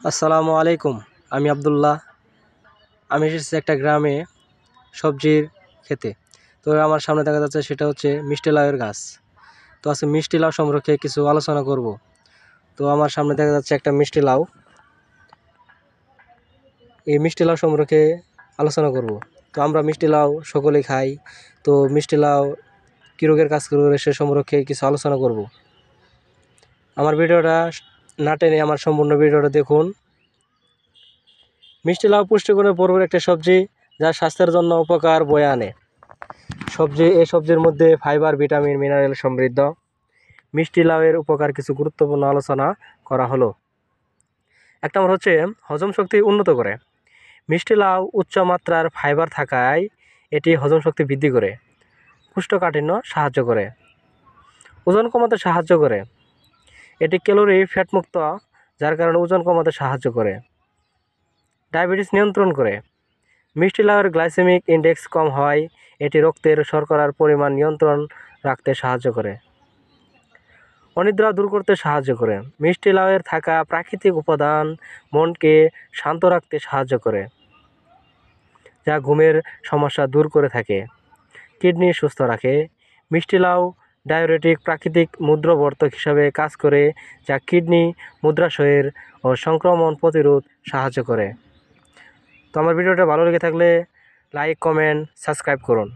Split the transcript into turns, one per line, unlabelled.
আসসালামু আলাইকুম। আমি আব্দুল্লাহ। আমি এসেছি একটা গ্রামে সবজির খেতে। তো আমার সামনে দেখা যাচ্ছে সেটা হচ্ছে মিষ্টি লাউয়ের গাছ। তো আজকে মিষ্টি লাউ সম্পর্কে কিছু আলোচনা করব। তো আমার সামনে দেখা যাচ্ছে একটা মিষ্টি লাউ। এই মিষ্টি লাউ সম্পর্কে আলোচনা করব। তো আমরা মিষ্টি লাউ সকলেই খাই। তো মিষ্টি লাউ কী রোগের কাজ করবে সে সম্পর্কে কিছু আলোচনা করব। আমার ভিডিওটা না টেনে আমার সম্পূর্ণ ভিডিওটা দেখুন। মিষ্টি লাউ পুষ্টিগুণে ভরপুর একটা সবজি, যা স্বাস্থ্যের জন্য উপকার বয়ে আনে। এই সবজির মধ্যে ফাইবার, ভিটামিন, মিনারেল সমৃদ্ধ। মিষ্টি লাউয়ের উপকার কিছু গুরুত্বপূর্ণ আলোচনা করা হলো। এক নম্বর হচ্ছে হজম শক্তি উন্নত করে। মিষ্টি লাউ উচ্চ মাত্রার ফাইবার থাকায় এটি হজম শক্তি বৃদ্ধি করে, কোষ্ঠকাঠিন্য সাহায্য করে, ওজন কমাতে সাহায্য করে। এটি ক্যালোরি ফ্যাটমুক্ত, যার কারণে ওজন কমাতে সাহায্য করে। ডায়াবেটিস নিয়ন্ত্রণ করে। মিষ্টি লাউয়ের গ্লাইসেমিক ইন্ডেক্স কম হয়, এটি রক্তের শর্করার পরিমাণ নিয়ন্ত্রণ রাখতে সাহায্য করে। অনিদ্রা দূর করতে সাহায্য করে। মিষ্টি লাউয়ের থাকা প্রাকৃতিক উপাদান মনকে শান্ত রাখতে সাহায্য করে, যা ঘুমের সমস্যা দূর করে থাকে। কিডনি সুস্থ রাখে। মিষ্টি লাউ ডায়োরেটিক প্রাকৃতিক মূত্রবর্ধক হিসাবে কাজ করে, যা কিডনি, মূত্রাশয়ের ও সংক্রমণ প্রতিরোধ সাহায্য করে। তো আমার ভিডিওটা ভালো লেগে থাকলে লাইক, কমেন্ট, সাবস্ক্রাইব করুন।